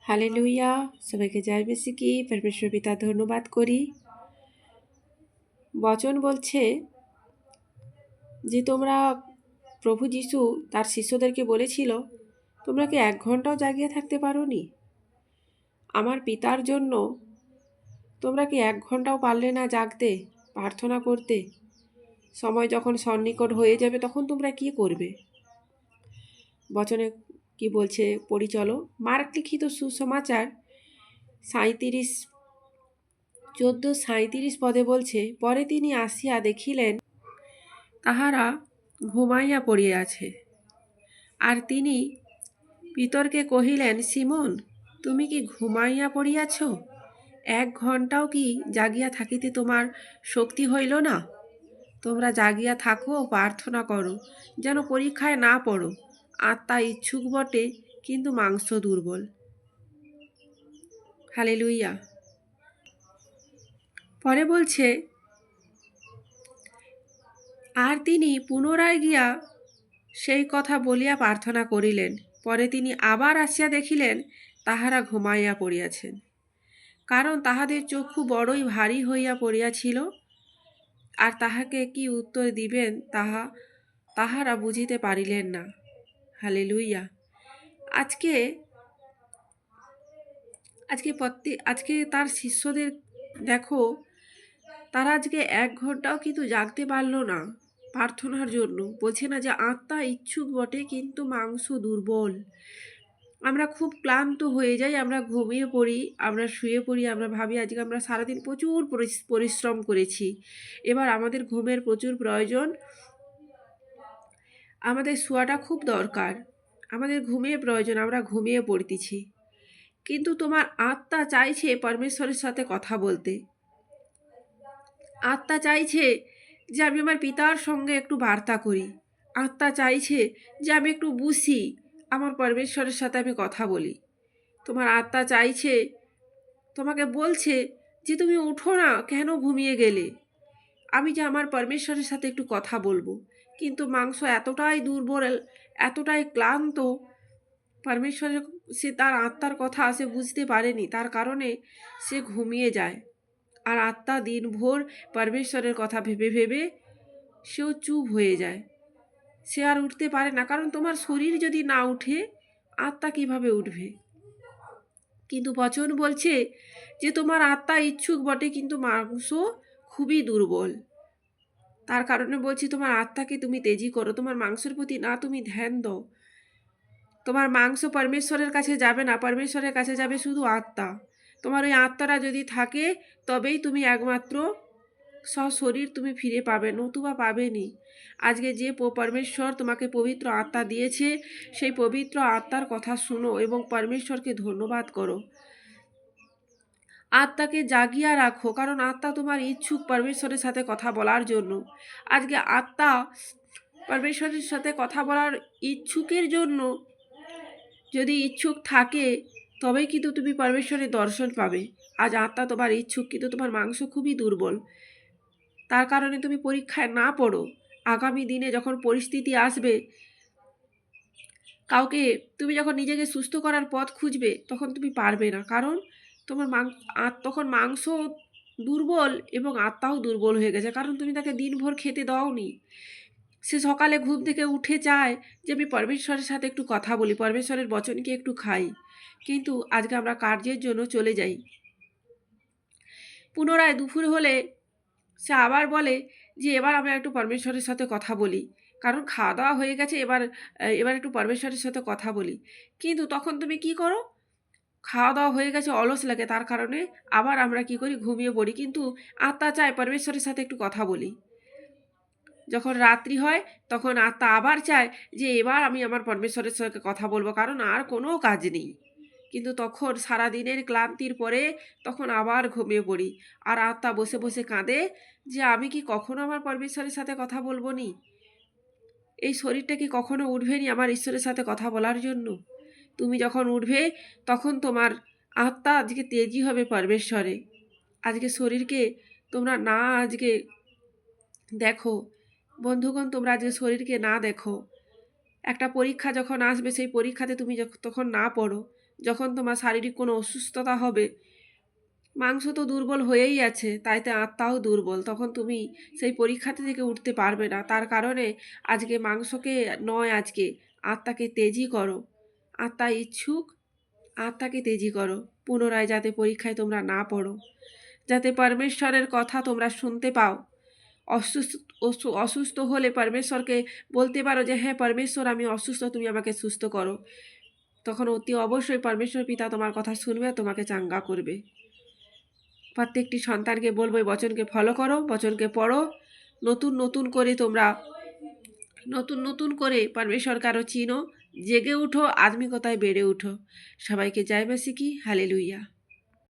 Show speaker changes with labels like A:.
A: Hallelujah. সবাইকে জয় Messi কি পরমেশ্বর পিতা ধন্যবাদ করি। বচন বলছে যে তোমরা প্রভু যিশু তার শিষ্যদেরকে বলেছিল, তোমরা কি 1 ঘন্টাও জাগিয়ে থাকতে পারোনি? আমার পিতার জন্য তোমরা কি 1 ঘন্টাও পারলে না জাগতে, প্রার্থনা করতে? সময় যখন সন্নিকট হয়ে যাবে তখন তোমরা কি করবে? বচনে কি বলছে পড়ি চলো। মার্ক লিখিত সুসমাচার 14:37 পদে বলছে, পরে তিনি আসিয়া দেখিলেন তাহারা ঘুমাইয়া পড়িয়াছে। আর তিনি পিতরকে কহিলেন, সিমন, তুমি কি ঘুমাইয়া পড়িয়াছ? 1 ঘন্টাও কি জাগিয়া থাকিতে তোমার শক্তি হইল না? তোমরা জাগিয়া থাকো ও প্রার্থনা করো, যেন পরীক্ষায় না পড়ো। আত্মা ইচ্ছুক বটে, কিন্তু মাংস দুর্বল। হালেলুইয়া। পরে বলছে, আর তিনি পুনরায় গিয়া সেই কথা বলিয়া প্রার্থনা করিলেন। পরে তিনি আবার আসিয়া দেখিলেন তাহারা ঘুমাইয়া পড়িয়াছেন, কারণ তাহাদের চক্ষু বড়ই ভারী হইয়া পড়িয়াছিল। আর তাহাকে কি উত্তর দিবেন তাহারা বুঝিতে পারিলেন না। হালেলুইয়া। আজকে তার শিষ্যদের দেখো, তারা আজকে 1 ঘন্টাও কিন্তু জাগতে পারল না প্রার্থনার জন্য। বলছে না যে আত্মা ইচ্ছুক বটে, কিন্তু মাংস দুর্বল। আমরা খুব ক্লান্ত হয়ে যাই, আমরা ঘুমিয়ে পড়ি, আমরা শুয়ে পড়ি, আমরা ভাবি আজকে আমরা সারাদিন প্রচুর পরিশ্রম করেছি, এবার আমাদের ঘুমের প্রচুর প্রয়োজন, আমাদের শোয়াটা খুব দরকার, আমাদের ঘুমিয়ে প্রয়োজন, আমরা ঘুমিয়ে পড়তেছি। কিন্তু তোমার আত্মা চাইছে পরমেশ্বরের সাথে কথা বলতে। আত্মা চাইছে যে আমি আমার পিতার সঙ্গে একটু বার্তা করি। আত্মা চাইছে যে আমি একটু বুঝি, আমার পরমেশ্বরের সাথে আমি কথা বলি। তোমার আত্মা চাইছে, তোমাকে বলছে যে তুমি উঠো না, কেন ঘুমিয়ে গেলে? আমি যে আমার পরমেশ্বরের সাথে একটু কথা বলবো। কিন্তু মাংস এতটাই দুর্বল, এতটাই ক্লান্ত, পরমেশ্বরের সে তার আত্মার কথা সে বুঝতে পারেনি, তার কারণে সে ঘুমিয়ে যায়। আর আত্মা দিনভর পরমেশ্বরের কথা ভেবে ভেবে সেও চুপ হয়ে যায়, সে আর উঠতে পারে না। কারণ তোমার শরীর যদি না উঠে, আত্মা কিভাবে উঠবে? কিন্তু বচন বলছে যে তোমার আত্মা ইচ্ছুক বটে, কিন্তু মাংস খুবই দুর্বল। তার কারণে বলছি, তোমার আত্মাকে তুমি তেজি করো, তোমার মাংসের প্রতি না তুমি ধ্যান দাও। তোমার মাংস পরমেশ্বরের কাছে যাবে না, পরমেশ্বরের কাছে যাবে শুধু আত্মা। তোমার ওই আত্মাটা যদি থাকে, তবেই তুমি একমাত্র শরীর তুমি ফিরে পাবে, নতুবা পাবেনি। আজকে যে পরমেশ্বর তোমাকে পবিত্র আত্মা দিয়েছে, সেই পবিত্র আত্মার কথা শুনো এবং পরমেশ্বরকে ধন্যবাদ করো। আত্মাকে জাগিয়া রাখো, কারণ আত্মা তোমার ইচ্ছুক পরমেশ্বরের সাথে কথা বলার জন্য। আজকে আত্মা পরমেশ্বরের সাথে কথা বলার ইচ্ছুকের জন্য, যদি ইচ্ছুক থাকে তবেই কিন্তু তুমি পরমেশ্বরের দর্শন পাবে। আজ আত্মা তোমার ইচ্ছুক, কিন্তু তোমার মাংস খুবই দুর্বল। তার কারণে তুমি পরীক্ষায় না পড়ো। আগামী দিনে যখন পরিস্থিতি আসবে, তুমি যখন নিজেকে সুস্থ করার পথ খুঁজবে, তখন তুমি পারবে না। কারণ তোমার তখন মাংস দুর্বল এবং আত্মাও দুর্বল হয়ে গেছে, কারণ তুমি তাকে দিনভর খেতে দাওনি। সে সকালে ঘুম থেকে উঠে চায় যে আমি পরমেশ্বরের সাথে একটু কথা বলি, পরমেশ্বরের বচনকে একটু খাই। কিন্তু আজকে আমরা কার্যের জন্য চলে যাই। পুনরায় দুপুর হলে সে আবার বলে যে এবার আমরা একটু পরমেশ্বরের সাথে কথা বলি, কারণ খাওয়া দাওয়া হয়ে গেছে, এবার একটু পরমেশ্বরের সাথে কথা বলি। কিন্তু তখন তুমি কি করো? খাওয়া দাওয়া হয়ে গেছে, অলস লাগে, তার কারণে আবার আমরা কি করি? ঘুমিয়ে পড়ি। কিন্তু আত্মা চায় পরমেশ্বরের সাথে একটু কথা বলি। যখন রাত্রি হয়, তখন আত্মা আবার চায় যে এবার আমি আমার পরমেশ্বরের সাথে কথা বলবো, কারণ আর কোনো কাজ নেই। কিন্তু তখন সারাদিনের ক্লান্তির পরে তখন আবার ঘুমিয়ে পড়ি। আর আত্মা বসে বসে কাঁদে যে আমি কি কখনো আমার পরমেশ্বরের সাথে কথা বলবো নি? এই শরীরটা কি কখনো উঠবে নি আমার ঈশ্বরের সাথে কথা বলার জন্য? তুমি যখন উঠবে, তখন তোমার আত্মা আজকে তেজি হবে পরমেশ্বরে। আজকে শরীরকে তোমরা না আজকে দেখো, বন্ধুগণ, তোমরা আজকে শরীরকে না দেখো। একটা পরীক্ষা যখন আসবে, সেই পরীক্ষাতে তুমি তখন না পড়ো, যখন তোমার শারীরিক কোনো অসুস্থতা হবে, মাংস তো দুর্বল হয়েই আছে, তাইতে আত্মাও দুর্বল, তখন তুমি সেই পরীক্ষাতে থেকে উঠতে পারবে না। তার কারণে আজকে মাংসকে নয়, আজকে আত্মাকে তেজি করো। আত্মা ইচ্ছুক, আত্মাকে তেজি করো, পুনরায় যাতে পরীক্ষায় তোমরা না পড়ো, যাতে পরমেশ্বরের কথা তোমরা শুনতে পাও। অসুস্থ হলে পরমেশ্বরকে বলতে পারো যে হ্যাঁ পরমেশ্বর, আমি অসুস্থ, তুমি আমাকে সুস্থ করো। তখন অতি অবশ্যই পরমেশ্বর পিতা তোমার কথা শুনবে, তোমাকে চাঙ্গা করবে। প্রত্যেকটি সন্তানকে বলবো এই বচনকে ফলো করো, বচনকে পড়ো, নতুন নতুন করে তোমরা নতুন করে পরমেশ্বরকে আরও চিনো, জেগে উঠো, আধুনিকতায় বেড়ে উঠো। সবাইকে জয় মাসিকি, হালেলুইয়া।